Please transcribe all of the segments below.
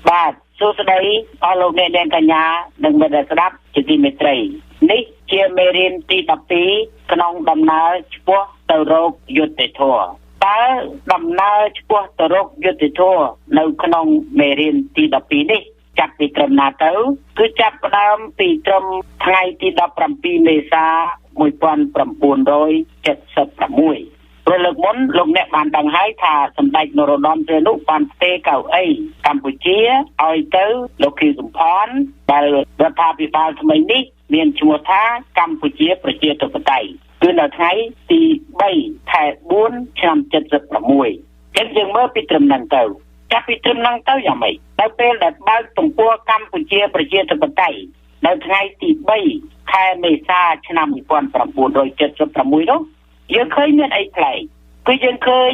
បាទសួស្តីអស់លោកអ្នកនាងកញ្ញានិងមិត្តស្ដាប់ជាទីមេត្រីនេះជាមេរៀនទី12ក្នុងដំណើរឆ្ពោះទៅរកយុត្តិធម៌តើដំណើរឆ្ពោះទៅរកយុត្តិធម៌នៅក្នុងមេរៀនទី12នេះចាប់ពីត្រឹមណាទៅគឺចាប់ផ្ដើមពីត្រឹមថ្ងៃទី17មេសា1976ព្រោះលើកមុនលោកអ្នកបានដឹងហើយថាសម្ដេចនរោត្តមសីហនុបានផ្ទេរកៅអីកម្ពុជាឲ្យទៅលោកខៀវសំផនដែលរដ្ឋាភិបាលថ្មីនេះមានឈ្មោះថាកម្ពុជាប្រជាធិបតេយ្យគឺនៅថ្ងៃទី3ខែ4ឆ្នាំ76ចឹងយើងមើលពីត្រឹមហ្នឹងទៅចាប់ពីត្រឹមហ្នឹងទៅយ៉ាងម៉េចដល់ពេលដែលបើកទំព័រកម្ពុជាប្រជាធិបតេយ្យនៅថ្ងៃទី3ខែមេសាឆ្នាំ1976នោះយើងឃើញមានអីប្លែកគឺយើងឃើញ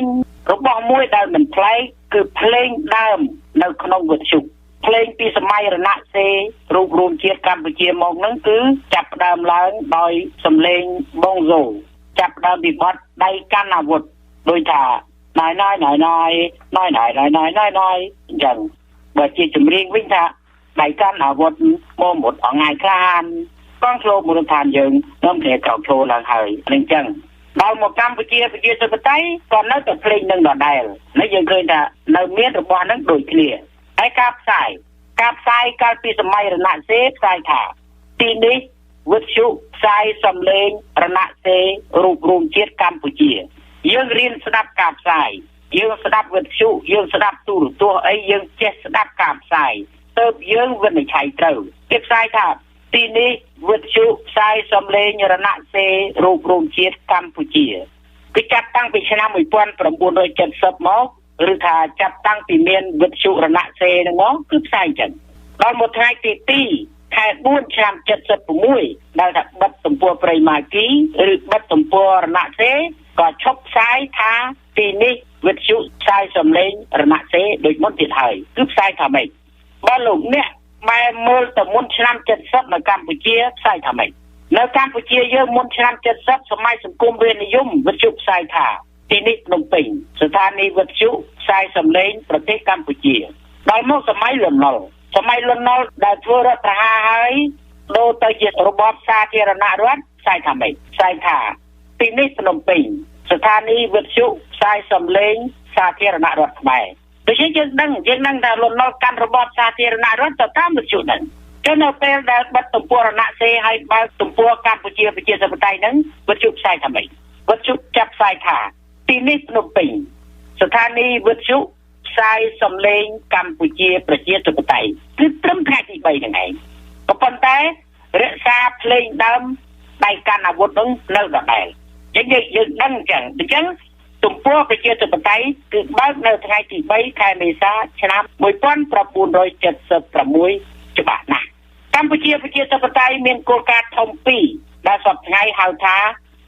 របស់មួយដែលមិនប្លែកគឺភ្លេងដើមនៅក្នុងវិទ្យុភ្លេងពីសម័យរណសិរ្សរូបរួមជាតិកម្ពុជាមកហ្នឹងគឺចាប់ផ្ដើមឡើងដោយសំឡេងបងសូចាប់ផ្ដើមពីបទដៃកាន់អាវុធដូចថាណយអញ្ចឹងបើជាចម្រៀងវិញថាដៃកាន់អាវុធមកមុតអងាយខ្លានកងឆ្លូបមូលដ្ឋានយើងនាំគ្នាក្រោកឈរឡើងហើយអញ្ចឹងដល់មកកម្ពុជាប្រជាធិបតេយ្យក៏នៅតែភ្លេងនឹងដដែលនេះយើងឃើញថានៅមានរបស់ហ្នឹងដូចគ្នាហើយការផ្សាយកាលពីសម័យរណសិរ្សផ្សាយថាទីនេះវិទ្យុផ្សាយសំឡេងរណសិរ្សរូបរួមជាតិកម្ពុជាយើងរៀនស្ដាប់ការផ្សាយយើងស្ដាប់វិទ្យុយើងស្ដាប់ទូរទស្សន៍អីយើងចេះស្ដាប់ការផ្សាយទើបយើងវិនិច្ឆ័យត្រូវគេផ្សាយថាទីនេះវិទ្យុផ្សាយសំឡេងរណសិរ្សរូបរួមជាតិកម្ពុជាគឺចាប់តាំងពីឆ្នាំ1970មកឬថាចាប់តាំងពីមានវិទ្យុរណសិរ្សហ្នឹងមកគឺផ្សាយចឹងដល់មួយថ្ងៃទី2ខែ4ឆ្នាំ76ដែលថាបិទទំព័រព្រៃម៉ាគីឬបិទទំព័ររណសិរ្សក៏ឈប់ផ្សាយថាទីនេះវិទ្យុផ្សាយសំឡេងរណសិរ្សដូចមុនទៀតហើយគឺផ្សាយថាម៉េចបើលោកអ្នកម៉ែមើលទៅមុនឆ្នាំ70នៅកម្ពុជាផ្សាយថាម៉េចនៅកម្ពុជាយើងមុនឆ្នាំ70សម័យសង្គមរាស្ត្រនិយមវិទ្យុផ្សាយថាទីនេះភ្នំពេញស្ថានីយ៍វិទ្យុផ្សាយសំឡេងប្រទេសកម្ពុជាដល់មកសម័យលន់នល់ដែលធ្វើរដ្ឋប្រហារហើយដូរទៅជារបបសាធារណរដ្ឋផ្សាយថាម៉េចផ្សាយថាទីនេះភ្នំពេញស្ថានីយ៍វិទ្យុផ្សាយសំឡេងសាធារណរដ្ឋខ្មែរដូច្នេះយើងដឹងថាលន់នល់កាន់របបសាធារណរដ្ឋទៅតាមវិទ្យុហ្នឹងចឹងនៅពេលដែលបិទទំព័ររណសិរ្សហើយបើកទំព័រកម្ពុជាប្រជាធិបតេយ្យហ្នឹងវិទ្យុផ្សាយថាម៉េចវិទ្យុចាប់ផ្សាយថាទីនេះភ្នំពេញស្ថានីយ៍វិទ្យុផ្សាយសំឡេងកម្ពុជាប្រជាធិបតេយ្យគឺត្រឹមថ្ងៃទី3ហ្នឹងឯងក៏ប៉ុន្តែរក្សាភ្លេងដើមដៃកាន់អាវុធហ្នឹងនៅដដែលចឹងយើងដឹងចឹងទំព័រប្រជាធិបតេយ្យគឺបើកនៅថ្ងៃទី3ខែមេសាឆ្នាំ1976ច្បាស់ណាស់កម្ពុជាប្រជាធិបតេយ្យមានគោលការណ៍ធំ2ដែលសពថ្ងៃហៅថា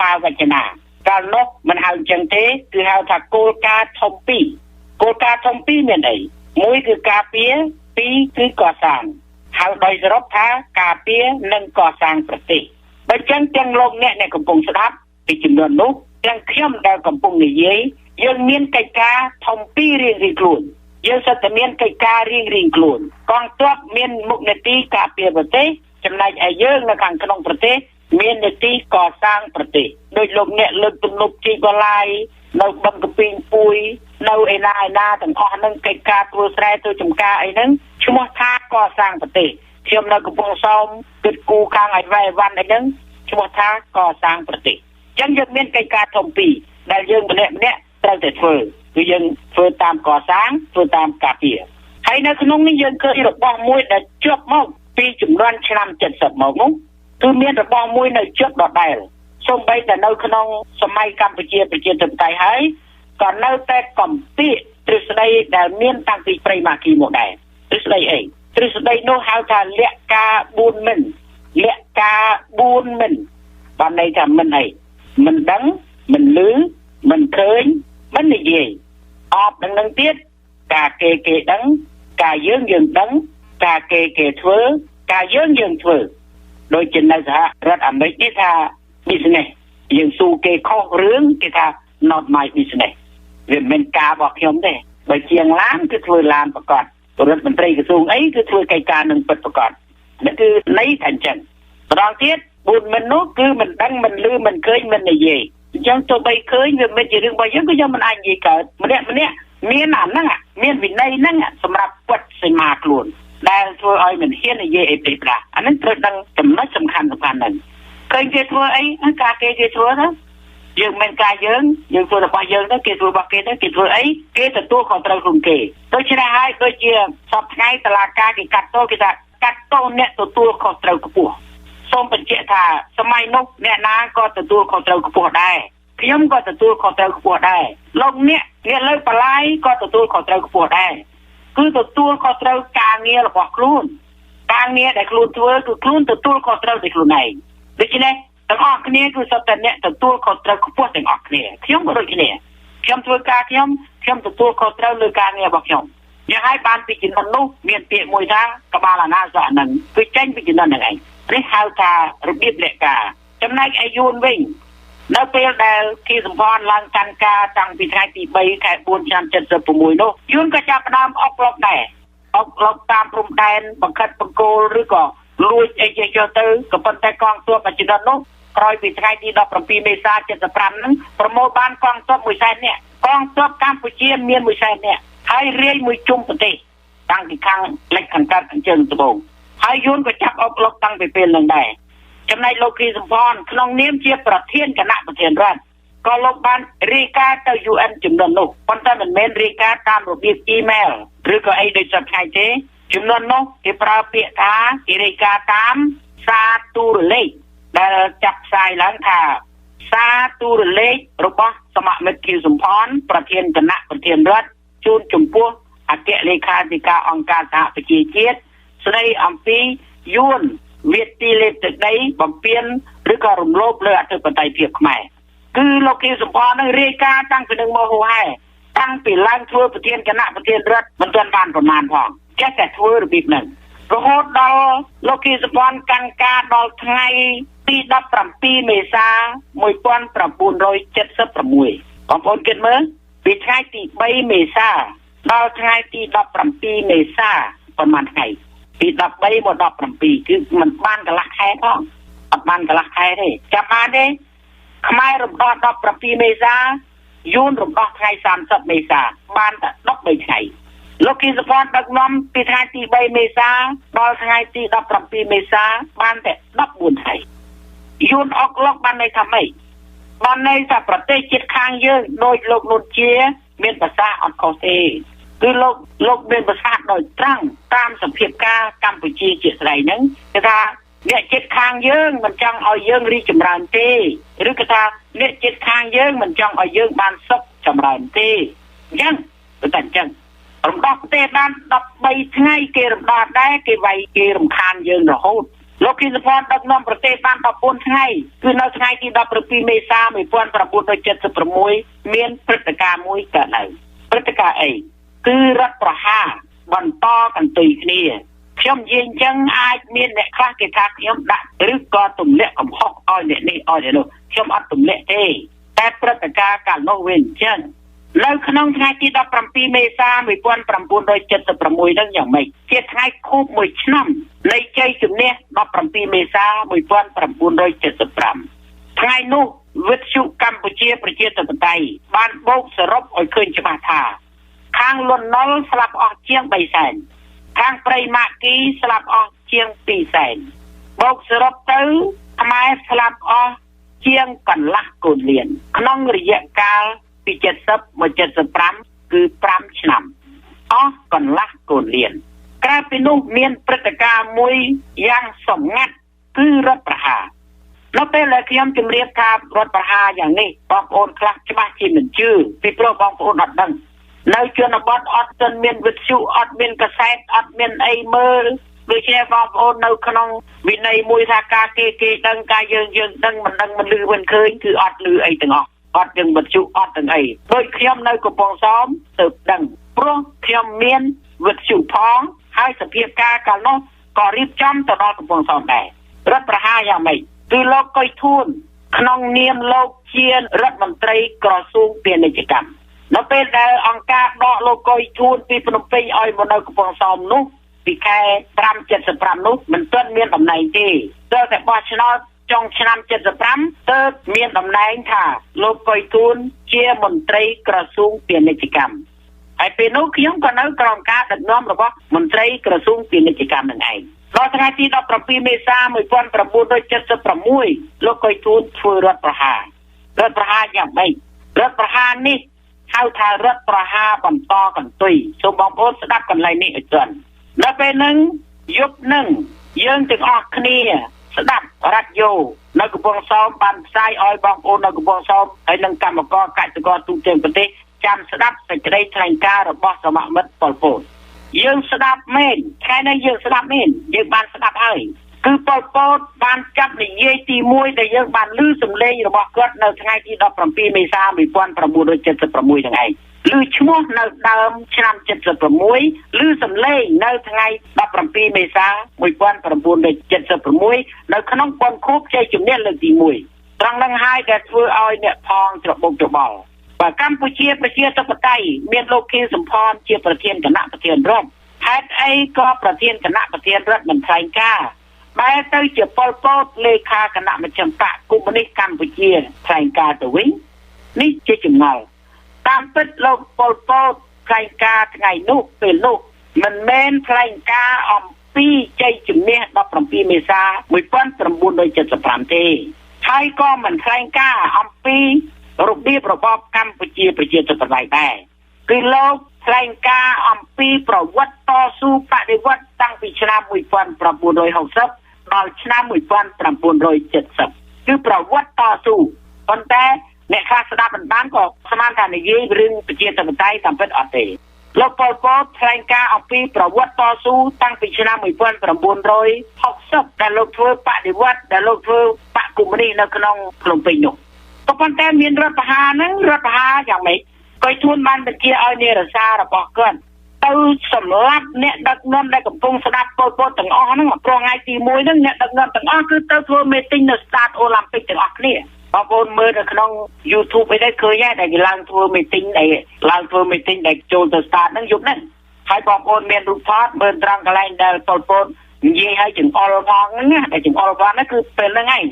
បាវចនាកាលនោះមិនហៅចឹងទេគឺហៅថាគោលការណ៍ធំ2គោលការណ៍ធំ2មានអី1គឺការពារ2គឺកសាងហៅដោយសរុបថាការពារនិងកសាងប្រទេសបើចឹងទាំងលោកអ្នកកំពុងស្ដាប់ពីចំនួននោះទាំងខ្ញុំដែលកំពុងនិយាយយើងមានកិច្ចការធំ2រៀងៗខ្លួនយើងសិតតែមានកិច្ចការរៀងៗខ្លួនកងទ័ពមានមុខនីតិការពារប្រទេសចំណែកឯយើងនៅខាងក្នុងប្រទេសមាននីតិកសាងប្រទេសដោយលោកអ្នកលើកទំនប់ជីកឡាយនៅបឹងកពីងពួយនៅឯណាទាំងអស់ហ្នឹងកិច្ចការធ្វើស្រែធ្វើចម្ការអីហ្នឹងឈ្មោះថាកសាងប្រទេសខ្ញុំនៅកំពង់សោមគិតគូខាងឯវ៉ៃវ៉ាន់អីហ្នឹងឈ្មោះថាកសាងប្រទេសអញ្ចឹងយើងមានកិច្ចការធំ2ដែលយើងម្នាក់ត្រូវតែធ្វើគឺយើងធ្វើតាមកសាងធ្វើតាមការពារហើយនៅក្នុងនេះយើងឃើញរបស់មួយដែលជាប់មកពីចំនួនឆ្នាំ70មកនោះគឺមានរបស់មួយនៅជាប់ដដែលសូម្បីតែនៅក្នុងសម័យកម្ពុជាប្រជាធិបតេយ្យហើយក៏នៅតែកំពីទ្រឹស្ដីដែលមានតាំងពីព្រៃម៉ាគីមកដែរទ្រឹស្ដីអីទ្រឹស្ដីនោះហៅថាលក្ខការ4មិនបានន័យថាមិនអីមិនដឹងមិនឮមិនឃើញមិននិយាយអបនឹងទៀតការគេដឹងការយើងដឹងការគេធ្វើការយើងធ្វើដូចជានៅសហរដ្ឋអាមេរិកនេះថា business យើងស៊ូគេខុសរឿងគេថា not my business វាមិនការរបស់ខ្ញុំទេបើជាងឡានគឺធ្វើឡានប្រកាស រដ្ឋមន្ត្រីក្រសួងអីគឺធ្វើកិច្ចការនឹងពិតប្រាកដនេះគឺន័យថាអញ្ចឹងម្ដងទៀត4មិននោះគឺមិនដឹងមិនឮមិនឃើញមិននិយាយអញ្ចឹងទោះបីឃើញវាមិនជារឿងរបស់យើងក៏យើងមិនអាចនិយាយកើតម្នាក់មានអាហ្នឹងមានវិន័យហ្នឹងសម្រាប់ពុតសីមាខ្លួនដែលធ្វើឲ្យមិនហ៊ាននិយាយអីពេកប្រាស់អានេះត្រូវដឹងចំណុចសំខាន់ហ្នឹងឃើញគេធ្វើអីការគេធ្វើទៅយើងមិនការយើងធ្វើរបស់យើងទៅគេធ្វើរបស់គេទៅគេធ្វើអីគេទទួលខុសត្រូវខ្លួនគេដូច្នេះហើយដូចជាសពថ្ងៃតឡាការគេកាត់ទោសគេថាកាត់ទោសអ្នកទទួលខុសត្រូវខ្ពស់សូមបញ្ជាក់ថាសម័យនោះអ្នកណាក៏ទទួលខុសត្រូវខ្ពស់ដែរខ្ញុំក៏ទទួលខុសត្រូវខ្ពស់ដែរលោកអ្នកលើបលាយក៏ទទួលខុសត្រូវខ្ពស់ដែរគឺទទួលខុសត្រូវការងាររបស់ខ្លួនការងារដែលខ្លួនធ្វើគឺខ្លួនទទួលខុសត្រូវដោយខ្លួនឯងដូច្នេះទាំងអស់គ្នាគឺសុទ្ធតែអ្នកទទួលខុសត្រូវខ្ពស់ទាំងអស់គ្នាខ្ញុំក៏ដូចគ្នាខ្ញុំធ្វើការខ្ញុំទទួលខុសត្រូវលើការងាររបស់ខ្ញុំយ៉ាងហើយបានពីចំណុចនោះមានពាក្យមួយថាក្បាលអាណាសក់នឹងគឺចេញពីចំណុចហ្នឹងឯងនេះហៅថារបៀបលក្ខការចំណែកឯយួនវិញនៅពេលដែលគីសម្ព័ន្ធឡើងកាន់ការតាំងពីថ្ងៃទី3ខែ4ឆ្នាំ76នោះយួនក៏ចាប់ផ្ដើមអុកឡុកដែរអុកឡុកតាមព្រំដែនបង្ខិតបង្គោលឬក៏លួចអីចេះចុះទៅក៏ប៉ុន្តែកងទ័ពចំណុចនោះក្រោយពីថ្ងៃទី17មេសា75ហ្នឹងប្រមូលបានកងទ័ព100,000នាក់កងទ័ពកម្ពុជាមាន100,000នាក់ហើយរាយមួយជុំប្រទេសតាំងពីខាងលិចខាងកើតខាងជើងត្បូងហើយយួនក៏ចាប់អុកឡុកតាំងពីពេលហ្នឹងដែរចំណែកលោកគីសំផនក្នុងនាមជាប្រធានគណៈប្រធានរដ្ឋក៏លោកបានរាយការណ៍ទៅ UN ចំនួននោះប៉ុន្តែមិនមែនរាយការណ៍តាមរបៀប email ឬក៏អីដូចសពថ្ងៃទេចំនួននោះគេប្រើពាក្យថាគេរាយការណ៍តាមសារទូរលេខដែលចាប់ផ្សាយឡើងថាសារទូរលេខរបស់សមាមិត្តគីសំផនប្រធានគណៈប្រធានរដ្ឋជូនចំពោះអគ្គលេខាធិការអង្គការសហប្រជាជាតិស្ដីអំពីយួនវាទីលេបទឹកដីបំពេញឬក៏រំលោភលើអធិបតេយ្យភាពខ្មែរគឺលោកគីសំផននឹងរាយការណ៍តាំងពីនឹងមកហូហែតាំងពីឡើងធ្វើប្រធានគណៈប្រធានរដ្ឋមិនទាន់បានប្រមាណផងចេះតែធ្វើរបៀបហ្នឹងរហូតដល់លោកគីសំផនកាន់ការដល់ថ្ងៃទី17មេសា1976បងប្អូនគិតមើលពីថ្ងៃទី3មេសាដល់ថ្ងៃទី17មេសាប្រហែលថ្ងៃពី13មក17គឺមិនបានកន្លះខែផងអត់បានកន្លះខែទេចាំបានទេខ្មែររំដោះ17មេសាយួនរំដោះថ្ងៃ30មេសាបានតែ13ថ្ងៃលោកគីសំផនដឹកនាំពីថ្ងៃទី3មេសាដល់ថ្ងៃទី17មេសាបានតែ14ថ្ងៃយួនអុកឡុកបានន័យថាម៉េចបានន័យថាប្រទេសជិតខាងយើងដោយលោកនួនជាមានប្រសាសន៍អត់ខុសទេគឺលោកមានប្រសាសន៍ដោយត្រង់តាមសភាពការកម្ពុជាជាស្ដីហ្នឹងគេថាអ្នកជិតខាងយើងមិនចង់ឲ្យយើងរីកចម្រើនទេឬក៏ថាអ្នកជិតខាងយើងមិនចង់ឲ្យយើងបានសុខចម្រើនទេអញ្ចឹងតែអញ្ចឹងរំដោះប្រទេសបាន13ថ្ងៃគេរំដោះដែរគេវាយគេរំខានយើងរហូតលោកគីសំផនដឹកនាំប្រទេសបាន14ថ្ងៃគឺនៅថ្ងៃទី17មេសា1976មានព្រឹត្តិការណ៍មួយកើតឡើងព្រឹត្តិការណ៍អីគឺរដ្ឋប្រហារបន្តកន្ទុយគ្នាខ្ញុំនិយាយអញ្ចឹងអាចមានអ្នកខ្លះគេថាខ្ញុំដាក់ឬក៏ទម្លាក់កំហុសឲ្យអ្នកនេះឲ្យអ្នកនោះខ្ញុំអត់ទម្លាក់ទេតែព្រឹត្តិការណ៍កាលនោះវាអញ្ចឹងនៅក្នុងថ្ងៃទី17មេសា1976ហ្នឹងយ៉ាងម៉េចជាថ្ងៃខួប1ឆ្នាំនៃជ័យជំនះ17មេសា1975ថ្ងៃនោះវិទ្យុកម្ពុជាប្រជាធិបតេយ្យបានបូកសរុបឲ្យឃើញច្បាស់ថាខាងលន់នល់ស្លាប់អស់ជាង300,000ខាងព្រៃម៉ាគីស្លាប់អស់ជាង200,000បូកសរុបទៅខ្មែរស្លាប់អស់ជាងកន្លះកូនលានក្នុងរយៈកាលពី70មក75គឺ5ឆ្នាំអស់កន្លះកូនលានក្រៅពីនោះមានព្រឹត្តិការណ៍មួយយ៉ាងសម្ងាត់គឺរដ្ឋប្រហារនៅពេលដែលខ្ញុំជម្រាបថារដ្ឋប្រហារយ៉ាងនេះបងប្អូនខ្លះច្បាស់ជាមិនជឿពីព្រោះបងប្អូនអត់ដឹងនៅជនបទអត់ទាន់មានវិទ្យុអត់មានកាសែតអត់មានអីមើលដូច្នេះបងប្អូននៅក្នុងវិន័យមួយថាការគេដឹងការយើងដឹងមិនដឹងមិនឮមិនឃើញគឺអត់ឮអីទាំងអស់អត់ទាំងវិទ្យុអត់ទាំងអីដូចខ្ញុំនៅកំពង់សោមទៅដឹងព្រោះខ្ញុំមានវិទ្យុផងហើយសភាពការកាលនោះក៏រៀបចំទៅដល់កំពង់សោមដែររដ្ឋប្រហារយ៉ាងម៉េចគឺលោកកុយធួនក្នុងនាមលោកជារដ្ឋមន្ត្រីក្រសួងពាណិជ្ជកម្ម នៅពេលដែលអង្គការដកលោកកុយធួនពីភ្នំពេញឲ្យមកនៅកំពង់សោមនោះពីខែ575នោះមិនទាន់មានតំណែងទេទើបតែបោះឆ្នោតចុងឆ្នាំ75ទើបមានតំណែងថាលោកកុយធួនជាមន្ត្រីក្រសួងពាណិជ្ជកម្មហើយពេលនោះខ្ញុំក៏នៅក្រោមការដឹកនាំរបស់មន្ត្រីក្រសួងពាណិជ្ជកម្មនឹងឯងដល់ថ្ងៃទី17មេសា1976លោកកុយធួនធ្វើរដ្ឋប្រហារយ៉ាងម៉េចរដ្ឋប្រហារនេះហៅថារដ្ឋប្រហារបន្តកន្ទុយសូមបងប្អូនស្ដាប់កន្លែងនេះឲ្យច្រើននៅពេលហ្នឹងយប់ហ្នឹងយើងទាំងអស់គ្នាស្ដាប់រ៉ាឌីយ៉ូនៅកំពង់សោមបានផ្សាយឲ្យបងប្អូននៅកំពង់សោមហើយនឹងកម្មករកសិករទូទាំងប្រទេសចាំស្ដាប់សេចក្តីថ្លែងការណ៍របស់សមមិត្តប៉ុលពតយើងស្ដាប់មែនថ្ងៃនេះយើងស្ដាប់មែនយើងបានស្ដាប់ហើយគឺប៉ុលពតបានចាប់និយាយទី1ដែលយើងបានឮសំឡេងរបស់គាត់នៅថ្ងៃទី17មេសា1976ហ្នឹងឯងឮឈ្មោះនៅដើមឆ្នាំ76ឮសំឡេងនៅថ្ងៃ17មេសា1976នៅក្នុងបុណ្យខួបជ័យជំនះលើកទី1ត្រង់នឹងហើយដែលធ្វើឲ្យអ្នកផងច្របុកច្របល់បើកម្ពុជាប្រជាធិបតេយ្យមានលោកខៀវសំផនជាប្រធានគណៈប្រធានរដ្ឋហេតុអីក៏ប្រធានគណៈប្រធានរដ្ឋមិនថ្លែងការណ៍បែរទៅជាប៉ុលពតលេខាគណៈមជ្ឈិមបក្សកុម្មុយនីសកម្ពុជាថ្លែងការណ៍ទៅវិញនេះជាចម្ងល់តាមពិតលោកប៉ុលពតថ្លែងការណ៍ថ្ងៃនោះពេលនោះមិនមែនថ្លែងការណ៍អំពីជ័យជំនះ17មេសា1975ទេហើយក៏មិនថ្លែងការណ៍អំពីរបៀបរបបកម្ពុជាប្រជាធិបតេយ្យដែរគឺលោកថ្លែងការណ៍អំពីប្រវត្តិតស៊ូបដិវត្តតាំងពីឆ្នាំ1960ដល់ឆ្នាំ1970គឺប្រវត្តិតស៊ូប៉ុន្តែអ្នកខ្លះស្ដាប់មិនបានក៏ស្មានថានិយាយរឿងប្រជាធិបតេយ្យតាមពិតអត់ទេលោកប៉ុលពតថ្លែងការណ៍អំពីប្រវត្តិតស៊ូតាំងពីឆ្នាំ1960ដែលលោកធ្វើបដិវត្តដែលលោកធ្វើបកកុម្មុយនីសនៅក្នុងភ្នំពេញនោះក៏ប៉ុន្តែមានរដ្ឋប្រហារហ្នឹងរដ្ឋប្រហារយ៉ាងម៉េចកុយធួនបានបញ្ជាឲ្យនាយរសាររបស់គាត់ទៅសម្លាប់អ្នកដឹកនាំដែលកំពុងស្ដាប់ប៉ុលពតទាំងអស់ហ្នឹងព្រោះថ្ងៃទី1ហ្នឹងអ្នកដឹកនាំទាំងអស់គឺទៅធ្វើមេទីងនៅស្តាតអូឡ িম্প ិកទាំងអស់គ្នាបងប្អូនមើលនៅក្នុង YouTube អីដែរឃើញដែរគេឡើងធ្វើមីទីងដែលចូលទៅ start ហ្នឹងយប់ហ្នឹងហើយបងប្អូនមានរូបថតមើលត្រង់កន្លែងដែលប៉ុលពតនិយាយឲ្យចង្អុលផងហ្នឹងណាតែចង្អុលផងហ្នឹងគឺពេលហ្នឹងឯង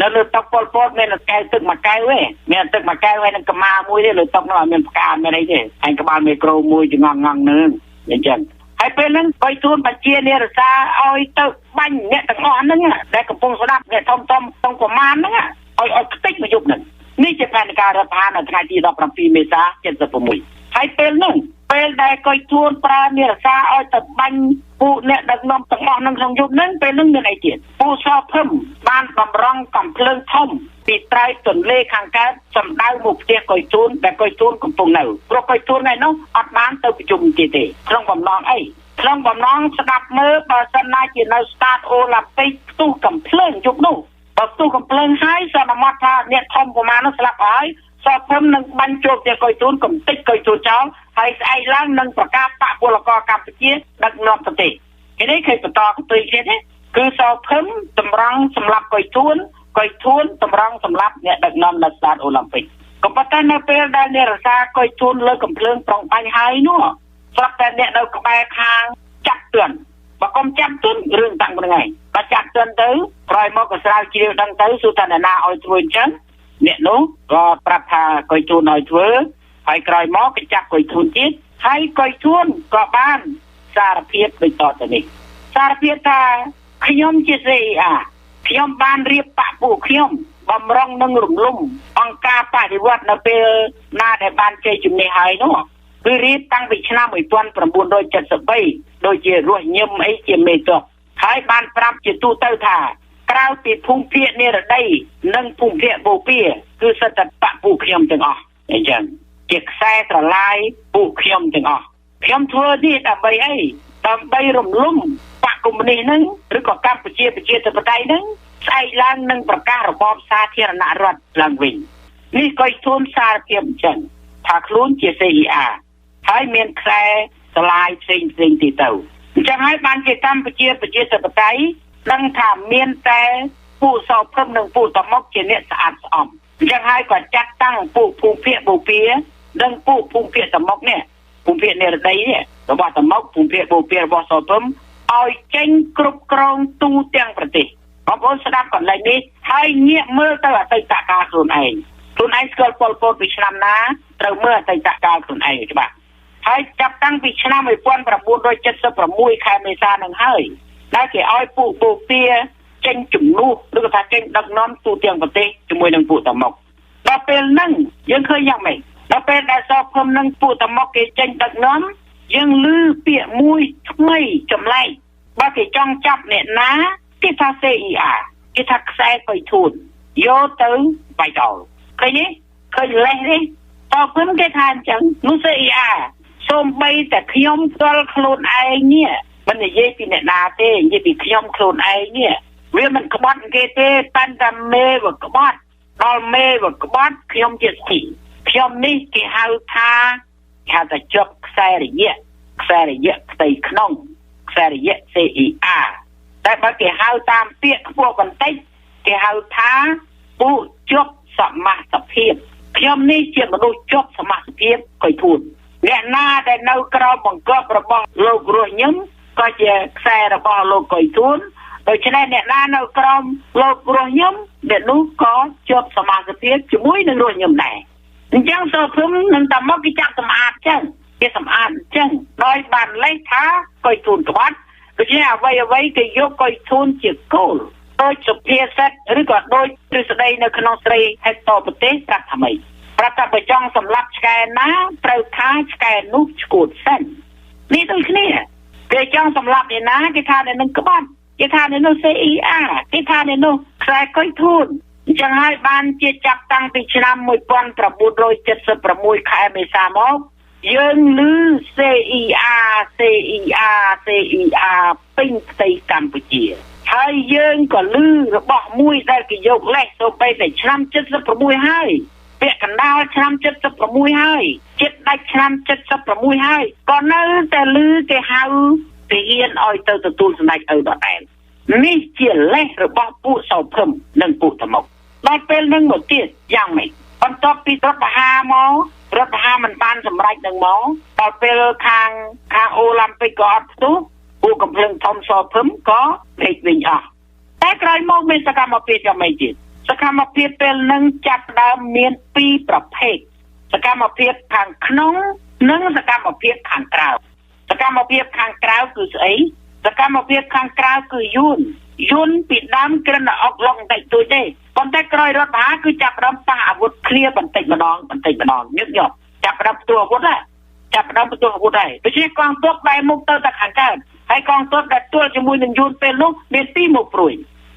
នៅលើតុប៉ុលពតមានកែវទឹកមួយកែវទេមានទឹកមួយកែវហើយនឹងកម្មាមួយទេលើតុនោះអត់មានផ្កាមានអីទេហើយក្បាលមីក្រូមួយចងងងនឹងអញ្ចឹងហើយពេលហ្នឹងកុយធួនបញ្ជានាយរសារឲ្យទៅបាញ់អ្នកទាំងអស់ហ្នឹងដែលកំពុងស្ដាប់អ្នកធំក្នុងប្រមាណហ្នឹងឲ្យខ្ទេចមកយប់ហ្នឹងនេះជាផែនការរដ្ឋប្រហារនៅថ្ងៃទី17មេសា76ហើយពេលហ្នឹងពេលដែលកុយធួនប្រើនាយរសារឲ្យទៅបាញ់ពួកអ្នកដឹកនាំទាំងអស់ហ្នឹងក្នុងយប់ហ្នឹងពេលហ្នឹងមានអីទៀតពួកសភឹមបានបំរុងកំភ្លើងធំពីត្រៃទន្លេខាងកើតសម្ដៅមកផ្ទះកុយធួនដែលកុយធួនកំពុងនៅព្រោះកុយធួនថ្ងៃនោះអត់បានទៅប្រជុំទេក្នុងបំណងអីក្នុងបំណងស្ដាប់មើលបើសិនណាជានៅ start អូឡ িম্প ិកផ្ទុះកំភ្លើងយប់នោះបើផ្ទុះកំភ្លើងហើយសន្មតថាអ្នកធំប្រមាណនោះស្លាប់ហើយសពព្រមនឹងបាញ់ចូលផ្ទះកុយធួនកំតិចកុយធួនចោលហើយស្អែកឡើងនឹងប្រកាសបកពលករកម្ពុជាដឹកនាំប្រទេសនេះឃើញបន្តកន្ទុយទៀតទេគឺសពព្រមតម្រង់សម្រាប់កុយធួនតម្រង់សម្រាប់អ្នកដឹកនាំនៅ start អូឡ িম্প ិកក៏ប៉ុន្តែនៅពេលដែលនាយរសារកុយធួនលើកំភ្លើងប្រងបាញ់ហើយនោះស្រាប់តែអ្នកនៅក្បែរខាងចាប់ទឿនបើកុំចាប់ទឿនរឿងតាំងហ្នឹងឯងបើចាប់ទឿនទៅក្រោយមកក៏ស្រាវជ្រាវដឹងទៅសួរថាអ្នកណាឲ្យធ្វើអញ្ចឹងអ្នកនោះក៏ប្រាប់ថាកុយធួនឲ្យធ្វើហើយក្រោយមកក៏ចាប់កុយធួនទៀតហើយកុយធួនក៏បានសារភាពដូចតទៅនេះសារភាពថាខ្ញុំជា CIA ខ្ញុំបានរៀបបកពួកខ្ញុំបំរុងនឹងរំលំអង្គការបដិវត្តនៅពេលណាដែលបានជ័យជំនះហើយនោះគឺរៀបតាំងពីឆ្នាំ1973ដូចជារស់ញឹមអីជាមេតបហើយបានប្រាប់ជាទូទៅថាក្រៅពីភូមិភាគនិរដីនិងភូមិភាគបូព៌ាគឺសិតតែបកពួកខ្ញុំទាំងអស់អញ្ចឹងជាខ្សែស្រឡាយពួកខ្ញុំទាំងអស់ខ្ញុំធ្វើនេះដើម្បីអីដើម្បីរំលំបកកុម្មុយនីសហ្នឹងឬក៏កម្ពុជាប្រជាធិបតេយ្យហ្នឹងស្អែកឡើងនឹងប្រកាសរបបសាធារណរដ្ឋឡើងវិញនេះកុយធួនសារភាពអញ្ចឹងថាខ្លួនជា CIA ហើយមានខ្សែស្រឡាយផ្សេងទីទៅអញ្ចឹងហើយបានជាកម្ពុជាប្រជាធិបតេយ្យដឹងថាមានតែពួកសោភឹមនិងពួកតមុកជាអ្នកស្អាតស្អំអញ្ចឹងហើយក៏ចាត់តាំងពួកភូមិភាគបូព៌ា នឹងពួកភូមិភាគតំមុខនេះភូមិភាគនេរដីនេះរបស់តំមុខភូមិភាគបូព៌ារបស់សពឹមឲ្យចេញគ្រប់គ្រងទូទាំងប្រទេសបងប្អូនស្ដាប់កន្លែងនេះហើយងាកមើលទៅអតីតកាលខ្លួនឯងស្គាល់ពលពតពីឆ្នាំណាត្រូវមើលអតីតកាលខ្លួនឯងច្បាស់ហើយចាប់តាំងពីឆ្នាំ1976ខែមេសានឹងហើយដែលគេឲ្យពួកបូព៌ាចេញជំនួសឬក៏ថាចេញដឹកនាំទូទាំងប្រទេសជាមួយនឹងពួកតំមុខដល់ពេលហ្នឹងយើងឃើញយ៉ាងម៉េចដល់ពេលដែលសពឹមនឹងពួកតំមុខគេចេញដឹកនាំយើងឮពាក្យមួយថ្មីចម្លែកបើគេចង់ចាប់អ្នកណាគេថា CER គេថាខ្សែកុយធូនយកទៅបាយដោលឃើញទេឃើញលេះទេតើព្រមគេថាអញ្ចឹងនោះ CER សូម្បីតែខ្ញុំផ្ទាល់ខ្លួនឯងនេះមិននិយាយពីអ្នកណាទេនិយាយពីខ្ញុំខ្លួនឯងនេះវាមិនក្បត់គេទេប៉ុន្តែមេវក្បត់ដល់មេវក្បត់ខ្ញុំជាស្ទីខ្ញុំនេះគេហៅថាជប់ខ្សែរយៈផ្ទៃក្នុងខ្សែរយៈ CER តែបើគេហៅតាមពាក្យខ្ពស់បន្តិចគេហៅថាពួកជប់សមាសភាពខ្ញុំនេះជាមនុស្សជប់សមាសភាពកុយធូនអ្នកណាដែលនៅក្រោមបង្គាប់របស់លោករស់ញឹមក៏ជាខ្សែរបស់លោកកុយធូនដូច្នេះអ្នកណានៅក្រោមលោករស់ញឹមអ្នកនោះក៏ជាប់សមាសភាពជាមួយនឹងរស់ញឹមដែរអញ្ចឹងសភឹមនឹងតែមកគេចាក់សម្អាតចឹងគេសម្អាតចឹងដោយបានលេខថាកុយធូនក្បត់ដូច្នេះអ្វីគេយកកុយធូនជាគោលដោយសុភាសិតឬក៏ដោយទ្រឹស្ដីនៅក្នុងស្រីហេតុតប្រទេសប្រាប់ថាម៉េចប្រាប់ថាបើចង់សម្លាប់ឆ្កែណាត្រូវថាឆ្កែនោះឈួតសិននេះដូចគ្នាគេចង់សម្លាប់អ្នកណាគេថាអ្នកនឹងក្បត់គេថាអ្នកនោះ CER គេថាអ្នកនោះខ្សែកុយធូនអញ្ចឹងហើយបានជាចាប់តាំងពីឆ្នាំ1976ខែមេសាមកយើងឮ CER ពេញផ្ទៃកម្ពុជាហើយយើងក៏ឮរបស់មួយដែលគេយកលេសទៅពេលតែឆ្នាំ76ហើយពាក់កណ្ដាលឆ្នាំ76ហើយចិត្តដាច់ឆ្នាំ76ហើយក៏នៅតែឮគេហៅទាហានឲ្យទៅទទួលសម្ដេចឪដដែលនេះជាលេសរបស់ពួកសោភឹមនិងពួកតំមុខដល់ពេលនឹងមកទៀតយ៉ាងម៉េចបន្ទាប់ពីរដ្ឋបហាមករដ្ឋបហាមិនបានសម្រេចនឹងមកដល់ពេលខាងអូឡ িম্প ពិកក៏អត់ផ្ទុះពួកកំភ្លើងធំសភឹមក៏ភ្លេចវិញអស់តែក្រោយមកមានសកម្មភាពយ៉ាងម៉េចទៀតសកម្មភាពពេលនឹងចាប់ដើមមាន2ប្រភេទសកម្មភាពខាងក្នុងនិងសកម្មភាពខាងក្រៅសកម្មភាពខាងក្រៅគឺស្អីសកម្មភាពខាងក្រៅគឺយួនពីដើមគ្រាន់តែអុកឡុកបន្តិចតួចទេប៉ុន្តែក្រោយរដ្ឋបហាគឺចាប់ដើមប៉ះអាវុធគ្នាបន្តិចម្ដងញឹកញាប់ចាប់ដើមផ្ទុះអាវុធហើយដូច្នេះកងទ័ពបែរមុខទៅខាងកើតហើយកងទ័ពដែលទួលជាមួយនឹងយួនពេលនោះមានពីរមុខព្រួយ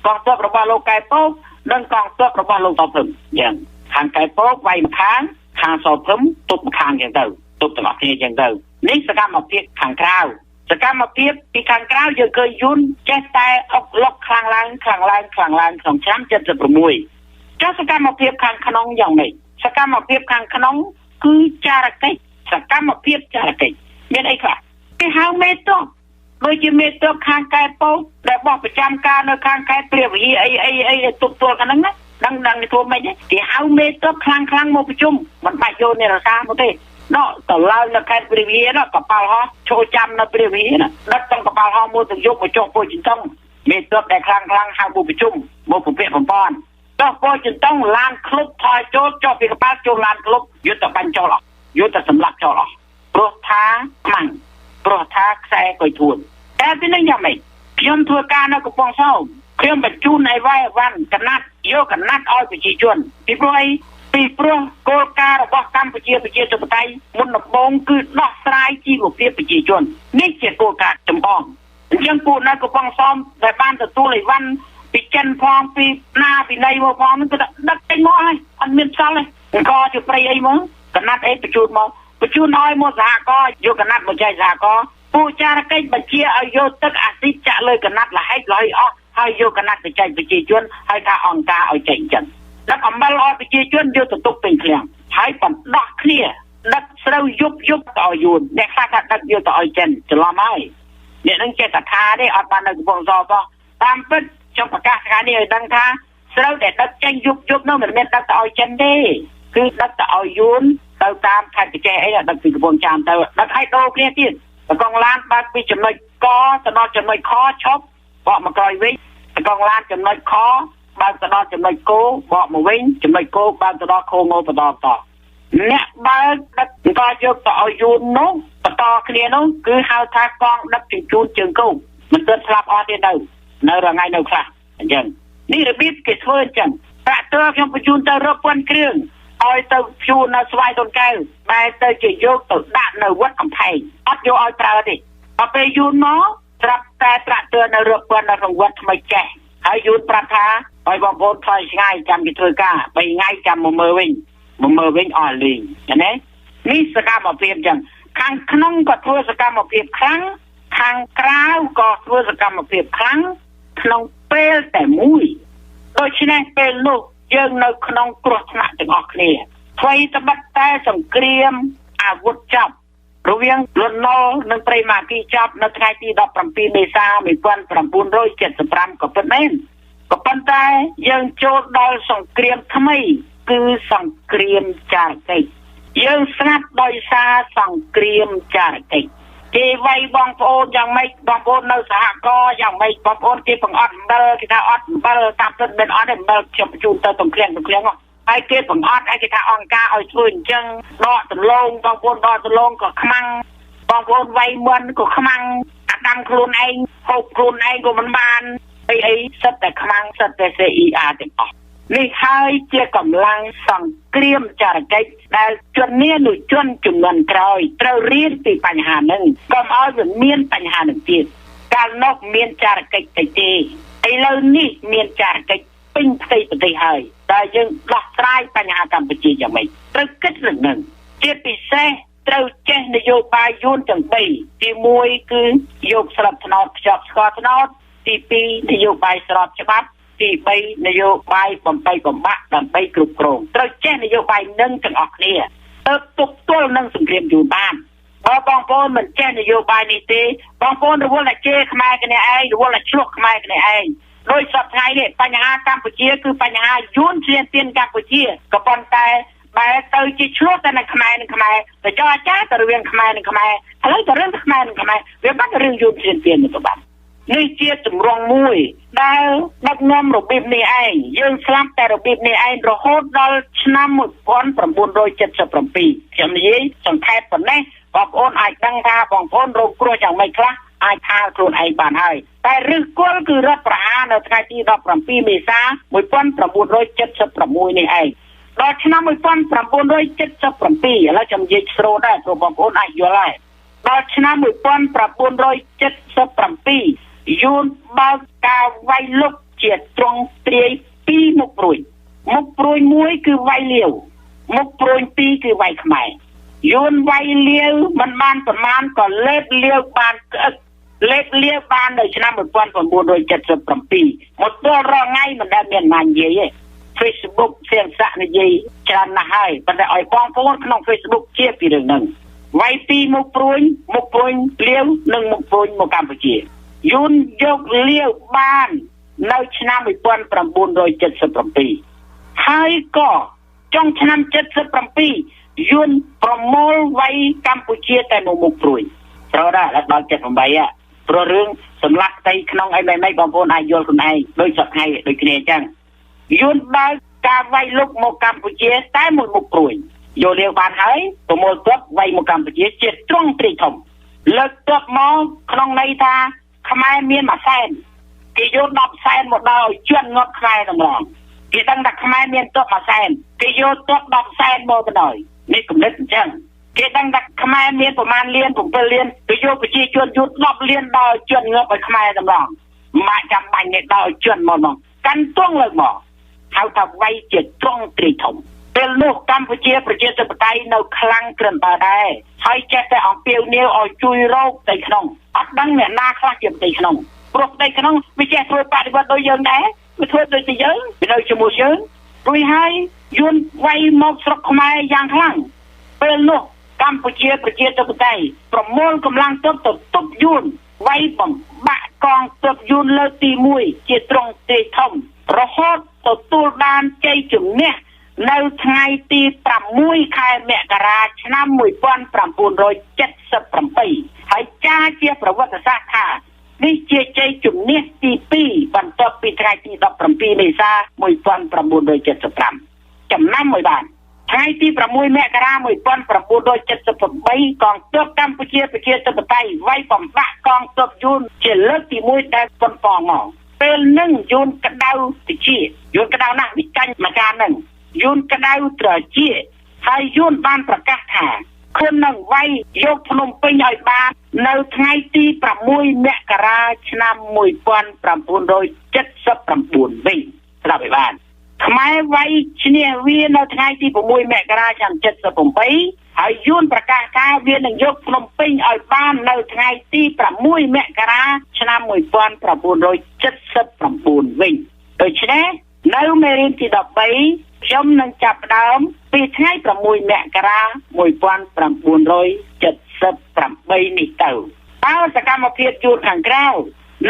កងទ័ពរបស់លោកកែពកនិងកងទ័ពរបស់លោកសោភឹមយ៉ាងខាងកែពកវាយម្ខាងសោភឹមទប់ម្ខាងយ៉ាងទៅទប់ទាំងអស់គ្នាយ៉ាងទៅនេះសកម្មភាពខាងក្រៅសកម្មភាពពីខាងក្រៅយើងឃើញយួនចេះតែអុកឡុកខ្លាំងឡើងក្នុងឆ្នាំ76ចុះសកម្មភាពខាងក្នុងយ៉ាងម៉េចសកម្មភាពខាងក្នុងគឺចារកិច្ចសកម្មភាពចារកិច្ចមានអីខ្លះគេហៅមេតបដូចជាមេតបខាងកែពកដែលបោះប្រចាំការនៅខាងកែព្រះវិហារអីទប់ទល់ហ្នឹងណាដឹងធ្វើម៉េចគេហៅមេតបខ្លាំងមកប្រជុំមិនបាច់យកអ្នករសាមកទេណោះទៅឡើងនៅខេត្តព្រះវិហារណាកប៉ាល់ហោះចូលចាំនៅព្រះវិហារណាដឹកទាំងកប៉ាល់ហោះមួយទៅយកមកចុះពោចិនតុងមេតបដែលខ្លាំងហៅមកប្រជុំមកពពាក់បំពន់ចុះពោចិនតុងឡានក្លុបថយចូលចុះពីកប៉ាល់ចូលឡានក្លុបយុទ្ធបាញ់ចូលអស់យុទ្ធសម្លាប់ចូលអស់ព្រោះថាខ្សែកុយធួនតែពីនេះយ៉ាងម៉េចខ្ញុំធ្វើការនៅកំពង់សោមខ្ញុំបញ្ជូនឲ្យវាយអវ៉ាន់កណាត់យកកណាត់ឲ្យប្រជាជនពីព្រោះគោលការណ៍របស់កម្ពុជាប្រជាធិបតេយ្យមុនដំបូងគឺដោះស្រាយជីវភាពប្រជាជននេះជាគោលការណ៍ចម្បងអញ្ចឹងពួកនៅកំពង់សោមដែលបានទទួលអីវ៉ាន់ពីចិនផងពីណាពីណីមកផងនឹងគឺដឹកចេញមកហើយអត់មានផ្សល់ទេអង្គជាព្រៃអីមកកណាត់អីបញ្ជូនឲ្យមកសហករណ៍យកកណាត់មកចែកសហករណ៍ពួកចារកិច្ចបញ្ជាឲ្យយកទឹកអាស៊ីតចាក់លើកណាត់លហែកលយអស់ហើយយកកណាត់ទៅចែកប្រជាជនហើយថាអង្គការឲ្យចែកចឹងដឹកអំបិលឲ្យប្រជាជនយកទៅទុកពេញឃ្លាំងហើយបណ្ដោះគ្នាដឹកស្រូវយប់ទៅឲ្យយួនអ្នកខ្លះថាដឹកយកទៅឲ្យចិនច្រឡំហើយអ្នកនឹងចេះតែថាទេអត់បាននៅកំពង់សោមទេតាមពិតខ្ញុំប្រកាសថ្ងៃនេះឲ្យដឹងថាស្រូវដែលដឹកចេញយប់នោះមិនមែនដឹកទៅឲ្យចិនទេគឺដឹកទៅឲ្យយួន ទៅតាមខេត្តចេះអីដឹកពីកំពង់ចាមទៅដឹកឲ្យដូរគ្នាទៀតកងឡានបើកពីចំណុចកទៅដល់ចំណុចខឈប់បកមកក្រោយវិញកងឡានចំណុចខបើកទៅដល់ចំណុចគោបកមកវិញចំណុចគោបើកទៅដល់ខងោបន្តតអ្នកបើកដឹកក៏យកទៅឲ្យយួននោះបន្តគ្នានោះគឺហៅថាកងដឹកជញ្ជូនជើងគោមិនទាន់ស្លាប់អស់ទេនៅរងៃនៅខ្លះអញ្ចឹងនេះរបៀបគេធ្វើអញ្ចឹងប្រាក់ទើខ្ញុំបញ្ជូនទៅរាប់ពាន់គ្រឿងឲ្យទៅព្យួរនៅស្វាយដូនកែវបែរទៅជាយកទៅដាក់នៅវត្តកំផែងអត់យកឲ្យប្រើទេដល់ពេលយួនមកត្រាប់តែប្រាក់ទើនៅរាប់ពាន់នៅក្នុងវត្តថ្មីចេះហើយយួនប្រាប់ថាឲ្យបងប្អូនថយឆ្ងាយចាំគេធ្វើការ3ថ្ងៃចាំមកមើលវិញអស់លីងណានេះសកម្មភាពអញ្ចឹងខាងក្នុងក៏ធ្វើសកម្មភាពខ្លាំងខាងក្រៅក៏ធ្វើសកម្មភាពខ្លាំងក្នុងពេលតែមួយដូច្នេះពេលនោះយើងនៅក្នុងគ្រោះថ្នាក់ទាំងអស់គ្នាអ្វីត្បិតតែសង្គ្រាមអាវុធចាប់រវាងលន់នល់និងព្រៃម៉ាគីចាប់នៅថ្ងៃទី17មេសា1975ក៏ពិតមែនក៏ប៉ុន្តែយើងចូលដល់សង្គ្រាមថ្មីគឺសង្គ្រាមចារកិច្ចយើងស្ងាត់ដោយសារសង្គ្រាមចារកិច្ចគេវាយបងប្អូនយ៉ាងម៉េចបងប្អូននៅសហគមន៍យ៉ាងម៉េចបងប្អូនគេបង្អត់អំបិលគេថាអត់អំបិលតាមពិតមិនអត់ទេអំបិលខ្ញុំបញ្ជូនទៅទំក្លៀងហើយគេបង្អត់ហើយគេថាអង្គការឲ្យធ្វើអញ្ចឹងដកដលងបងប្អូនដកដលងក៏ខ្មាំងបងប្អូនវាយមន់ក៏ខ្មាំងអាដាំខ្លួនឯងហូបខ្លួនឯងក៏មិនបានអីសិតតែខ្មាំងសិតតែ CER ទាំងអស់នេះហើយជាកម្លាំងសង្គ្រាមចារកិច្ចដែលជននាជនជំនាន់ក្រោយត្រូវរៀនពីបញ្ហាហ្នឹងកុំឲ្យវាមានបញ្ហានឹងទៀតកាលនោះមានចារកិច្ចតិចទេឥឡូវនេះមានចារកិច្ចពេញផ្ទៃប្រទេសហើយតែយើងដោះស្រាយបញ្ហាកម្ពុជាយ៉ាងម៉េចត្រូវគិតលើនឹងជាពិសេសត្រូវចេះនយោបាយយួនទាំង3ទី1គឺយកស្រុកថ្នោតខ្ចប់ស្ករថ្នោតទី2នយោបាយស្របច្បាប់ទី3នយោបាយបំបីបំបាក់ដើម្បីគ្រប់គ្រងត្រូវចេះនយោបាយនឹងទាំងអស់គ្នាទៅទប់ទល់នឹងសង្គ្រាមយួនបានបើបងប្អូនមិនចេះនយោបាយនេះទេបងប្អូនរវល់តែជេរខ្មែរគ្នាឯងរវល់តែឆ្លោះខ្មែរគ្នាឯងដោយសពថ្ងៃនេះបញ្ហាកម្ពុជាគឺបញ្ហាយួនឈ្លានពានកម្ពុជាក៏ប៉ុន្តែបែរទៅជាឆ្លោះតែនៅខ្មែរនិងខ្មែរទៅចោះអាចារ្យទៅរវាងខ្មែរនិងខ្មែរឥឡូវទៅរឿងខ្មែរនិងខ្មែរវាបាត់រឿងយួនឈ្លានពានទៅបាត់នេះជាទម្រង់មួយដែលដឹកនាំរបៀបនេះឯងយើងស្លាប់តែរបៀបនេះឯងរហូតដល់ឆ្នាំ1977ខ្ញុំនិយាយសង្ខេបប៉ុណ្ណេះបងប្អូនអាចដឹងថាបងប្អូនរងគ្រោះយ៉ាងម៉េចខ្លះអាចថាខ្លួនឯងបានហើយតែឫសគល់គឺរដ្ឋប្រហារនៅថ្ងៃទី17មេសា1976នេះឯងដល់ឆ្នាំ1977ឥឡូវខ្ញុំនិយាយស្រូតដែរព្រោះបងប្អូនអាចយល់ដែរដល់ឆ្នាំ1977យួនបើកការវាយលុកជាត្រង់ទ្រាយ2មុខព្រួយមួយគឺវាយលាវមុខព្រួយ2គឺវាយខ្មែរយួនវាយលាវមិនបានប្រមាណក៏លេបលាវបានក្អឹកលេបលាវបាននៅឆ្នាំ1977មកទល់រងថ្ងៃមិនដែលមានណានិយាយទេ Facebook សៀងសាក់និយាយច្រើនណាស់ហើយប៉ុន្តែឲ្យបងប្អូនក្នុង Facebook ជាពីរឿងហ្នឹងវាយ2មុខព្រួយលាវនិងមុខព្រួយមកកម្ពុជាយួនយកលាវបាននៅឆ្នាំ1977ហើយក៏ចុងឆ្នាំ77យួនប្រមូលវាយកម្ពុជាតែមួយមុខព្រួយត្រូវដែរដល់78ព្រោះរឿងសម្លាប់ផ្ទៃក្នុងអីមិនបងប្អូនអាចយល់ខ្លួនឯងដូចសប្តាហ៍ដូចគ្នាអញ្ចឹងយួនបើកការវាយលុកមកកម្ពុជាតែមួយមុខព្រួយយកលាវបានហើយប្រមូលទ័ពវាយមកកម្ពុជាជាទ្រង់ទ្រាយធំលើកទ័ពមកក្នុងន័យថាខ្មែរមាន1សែនគេយក10សែនមកដល់ជន់ងាប់ខ្មែរតម្រងគេដឹងថាខ្មែរមានទ័ព1សែនគេយកទ័ព10សែនមកទៅដល់នេះគំនិតអញ្ចឹងគេដឹងថាខ្មែរមានប្រមាណលាន7លានគេយកប្រជាជនយក10លានដល់ជន់ងាប់ឲ្យខ្មែរតម្រងមកចាំបាញ់នេះដល់ជន់មកកាន់ទង់លើកមកហៅថាវាយជាទ្រង់ទ្រាយធំពេលនោះកម្ពុជាប្រជាធិបតេយ្យនៅខ្លាំងក្រិនបើដែរហើយចេះតែអំពាវនាវឲ្យជួយរកផ្ទៃក្នុងអត់ដឹងអ្នកណាខ្លះជាផ្ទៃក្នុងព្រោះផ្ទៃក្នុងវាចេះធ្វើបដិវត្តដោយយើងដែរវាធ្វើដូចតែយើងវានៅជាមួយយើងរួចហើយយួនវាយមកស្រុកខ្មែរយ៉ាងខ្លាំងពេលនោះកម្ពុជាប្រជាធិបតេយ្យប្រមូលកម្លាំងទ័ពទៅទប់យួនវាយបំបាក់កងទ័ពយួនលើកទី1ជាទ្រង់ទ្រាយធំរហូតទទួលបានជ័យជំនះ នៅថ្ងៃទី6ខែមករាឆ្នាំ1978ហើយចាជាប្រវត្តិសាស្ត្រថានេះជាជ័យជំនះទី2បន្ទាប់ពីថ្ងៃទី17មេសា1975ចំណាំមួយបានថ្ងៃទី6មករា1978កងទ័ពកម្ពុជាប្រជាធិបតេយ្យវាយបំបាក់កងទ័ពយួនជាលើកទី1ដែលប៉ុនប៉ងមកពេលនឹងយួនក្តៅតិចយួនក្តៅណាស់វិចាញ់មកការនឹងយួនក្តៅត្រជាហើយយួនបានប្រកាសថាខ្លួននឹងវាយយកភ្នំពេញឲ្យបាននៅថ្ងៃទី6មករាឆ្នាំ1979វិញស្ដាប់ឲ្យបានខ្មែរវាយឈ្នះវានៅថ្ងៃទី6មករាឆ្នាំ78ហើយយួនប្រកាសថាវានឹងយកភ្នំពេញឲ្យបាននៅថ្ងៃទី6មករាឆ្នាំ1979វិញដូច្នេះនៅមេរៀនទី13ខ្ញុំនឹងចាប់ផ្ដើមពីថ្ងៃ6មករា1978នេះទៅតើសកម្មភាពយួនខាងក្រៅ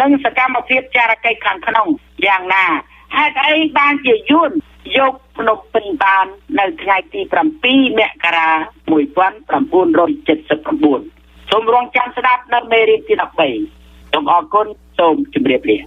និងសកម្មភាពចារកិច្ចខាងក្នុងយ៉ាងណាហេតុអីបានជាយួនយកភ្នំពេញបាននៅថ្ងៃទី7មករា1979សូមរងចាំស្ដាប់នៅមេរៀនទី13សូមអរគុណសូមជម្រាបលា